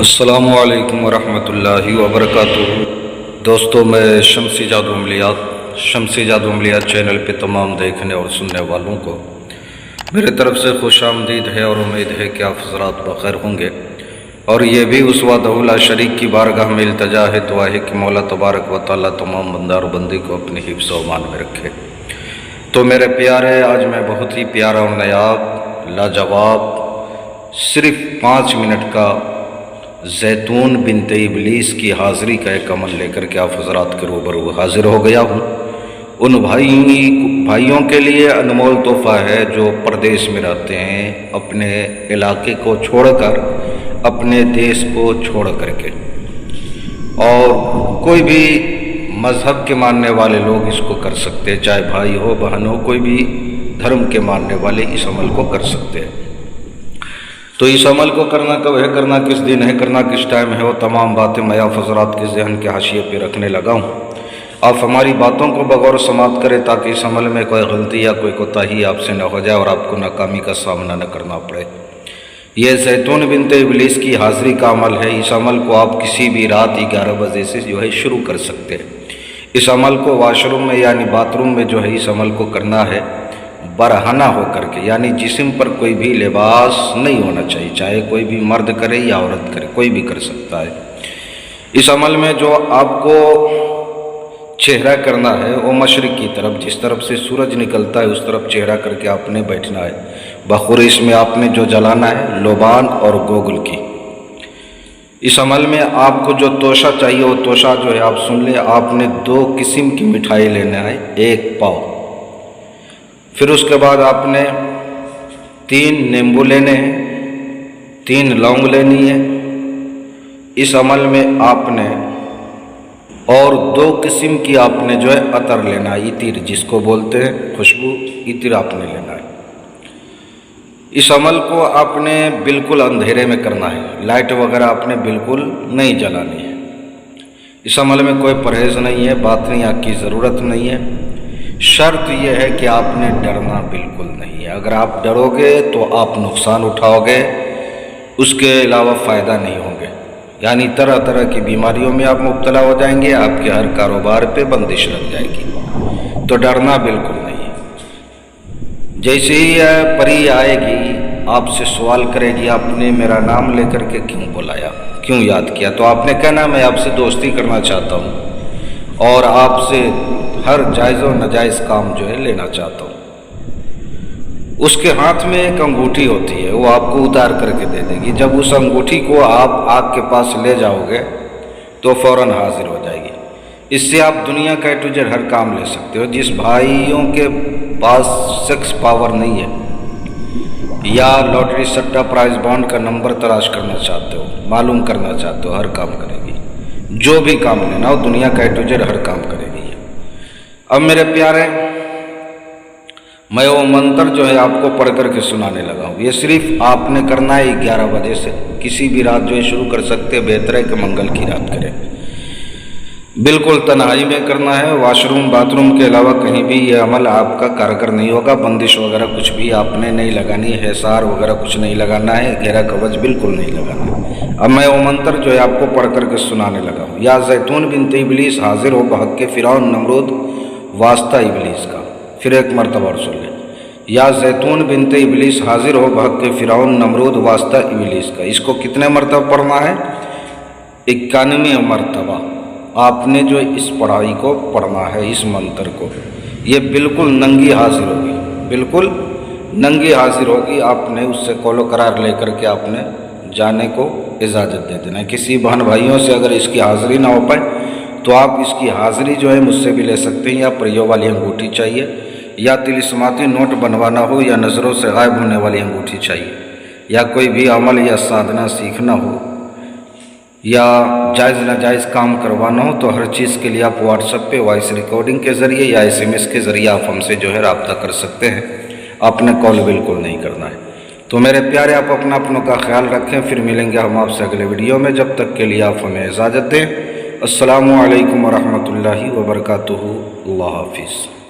السلام علیکم ورحمۃ اللہ وبرکاتہ۔ دوستو، میں شمسی جادو عملیات چینل پہ تمام دیکھنے اور سننے والوں کو میرے طرف سے خوش آمدید ہے اور امید ہے کہ آپ حضرات بخیر ہوں گے، اور یہ بھی اس وحدہ لا شریک کی بارگاہ میں التجا ہے، دعا ہے کہ مولا تبارک و تعالیٰ تمام بندہ اور بندی کو اپنی حفظ و امان میں رکھے۔ تو میرے پیارے، آج میں بہت ہی پیارا اور نایاب لاجواب صرف 5 منٹ کا زیتون بنت ابلیس کی حاضری کا ایک عمل لے کر کے آپ حضرات کے روبرو حاضر ہو گیا ہوں۔ ان بھائیوں کے لیے انمول تحفہ ہے جو پردیس میں رہتے ہیں، اپنے علاقے کو چھوڑ کر، اپنے دیش کو چھوڑ کر کے، اور کوئی بھی مذہب کے ماننے والے لوگ اس کو کر سکتے ہیں، چاہے بھائی ہو بہن ہو، کوئی بھی دھرم کے ماننے والے اس عمل کو کر سکتے ہیں۔ تو اس عمل کو کرنا کب ہے، کرنا کس دن ہے، کرنا کس ٹائم ہے، وہ تمام باتیں میں آپ حضرات کے ذہن کے حاشیے پہ رکھنے لگا ہوں۔ آپ ہماری باتوں کو بغور سماعت کریں تاکہ اس عمل میں کوئی غلطی یا کوئی کوتاہی آپ سے نہ ہو جائے اور آپ کو ناکامی کا سامنا نہ کرنا پڑے۔ یہ زیتون بنت ابلیس کی حاضری کا عمل ہے۔ اس عمل کو آپ کسی بھی رات 11 بجے سے شروع کر سکتے ہیں۔ اس عمل کو واش روم میں یعنی باتھ روم میں اس عمل کو کرنا ہے، برہنہ ہو کر کے، یعنی جسم پر کوئی بھی لباس نہیں ہونا چاہیے، چاہے کوئی بھی مرد کرے یا عورت کرے، کوئی بھی کر سکتا ہے۔ اس عمل میں جو آپ کو چہرہ کرنا ہے وہ مشرق کی طرف، جس طرف سے سورج نکلتا ہے اس طرف چہرہ کر کے آپ نے بیٹھنا ہے۔ بخور اس میں آپ نے جو جلانا ہے لوبان اور گوگل کی۔ اس عمل میں آپ کو جو توشہ چاہیے وہ توشہ آپ سن لیں، آپ نے 2 قسم کی مٹھائی لینا ہے، 1 پاؤ۔ پھر اس کے بعد آپ نے 3 نیمبو لینے ہیں، 3 لونگ لینی ہے۔ اس عمل میں آپ نے اور 2 قسم کی آپ نے عطر لینا ہے، عطر جس کو بولتے ہیں خوشبو، عطر آپ نے لینا ہے۔ اس عمل کو آپ نے بالکل اندھیرے میں کرنا ہے، لائٹ وغیرہ آپ نے بالکل نہیں جلانی ہے۔ اس عمل میں کوئی پرہیز نہیں ہے، باطنی آگ کی ضرورت نہیں ہے۔ شرط یہ ہے کہ آپ نے ڈرنا بالکل نہیں ہے۔ اگر آپ ڈرو گے تو آپ نقصان اٹھاؤ گے، اس کے علاوہ فائدہ نہیں ہوں گے، یعنی طرح طرح کی بیماریوں میں آپ مبتلا ہو جائیں گے، آپ کے ہر کاروبار پہ بندش لگ جائے گی۔ تو ڈرنا بالکل نہیں ہے۔ جیسے ہی پری آئے گی آپ سے سوال کرے گی، آپ نے میرا نام لے کر کے کیوں بلایا، کیوں یاد کیا؟ تو آپ نے کہنا میں آپ سے دوستی کرنا چاہتا ہوں اور آپ سے ہر جائز و ناجائز کام لینا چاہتا ہوں۔ اس کے ہاتھ میں ایک انگوٹھی ہوتی ہے، وہ آپ کو اتار کر کے دے دے گی۔ جب اس انگوٹھی کو آپ آگ کے پاس لے جاؤ گے تو فوراً حاضر ہو جائے گی۔ اس سے آپ دنیا کا A to Z ہر کام لے سکتے ہو۔ جس بھائیوں کے پاس سیکس پاور نہیں ہے یا لاٹری سٹا پرائز بانڈ کا نمبر تلاش کرنا چاہتے ہو، معلوم کرنا چاہتے ہو، ہر کام کرے گی۔ جو بھی کام لینا ہو دنیا کا A to Z ہر کام کرے گی۔ اب میرے پیارے، میں وہ منتر آپ کو پڑھ کر کے سنانے لگا ہوں۔ یہ صرف آپ نے کرنا ہے 11 بجے سے، کسی بھی رات شروع کر سکتے، بہتر ہے کہ منگل کی رات کریں۔ بالکل تنہائی میں کرنا ہے، واش روم باتھ روم کے علاوہ کہیں بھی یہ عمل آپ کا کارگر نہیں ہوگا۔ بندش وغیرہ کچھ بھی آپ نے نہیں لگانی ہے، حصار وغیرہ کچھ نہیں لگانا ہے، گھیرا کوچ بالکل نہیں لگانا ہے۔ اب میں وہ منتر آپ کو پڑھ کر کے سنانے لگا ہوں۔ یا زیتون بنت ابلیس حاضر ہو بحق کے فرعون نمرود واسطہ ابلیس کا۔ پھر ایک مرتبہ اور سن لیں، یا زیتون بنت ابلیس حاضر ہو بحق کے فرعون نمرود واسطہ ابلیس کا۔ اس کو کتنے مرتبہ پڑھنا ہے؟ 91 مرتبہ آپ نے اس پڑھائی کو پڑھنا ہے، اس منتر کو۔ یہ بالکل ننگی حاضر ہوگی، بالکل ننگی حاضر ہوگی۔ آپ نے اس سے قول و قرار لے کر کے آپ نے جانے کو اجازت دے دینا ہے۔ کسی بہن بھائیوں سے اگر اس کی حاضری نہ ہو پائے تو آپ اس کی حاضری مجھ سے بھی لے سکتے ہیں، یا پریوں والی انگوٹھی چاہیے، یا طلسماتی نوٹ بنوانا ہو، یا نظروں سے غائب ہونے والی انگوٹھی چاہیے، یا کوئی بھی عمل یا سادھنا سیکھنا ہو، یا جائز ناجائز کام کروانا ہو، تو ہر چیز کے لیے آپ واٹس ایپ پہ وائس ریکارڈنگ کے ذریعے یا SMS کے ذریعے آپ ہم سے رابطہ کر سکتے ہیں۔ آپ نے کال بالکل نہیں کرنا ہے۔ تو میرے پیارے، آپ اپنوں کا خیال رکھیں، پھر ملیں گے ہم آپ سے اگلے ویڈیو میں۔ جب تک کے لیے آپ ہمیں اجازت دیں۔ السلام علیکم ورحمۃ اللہ وبرکاتہ۔ اللہ حافظ۔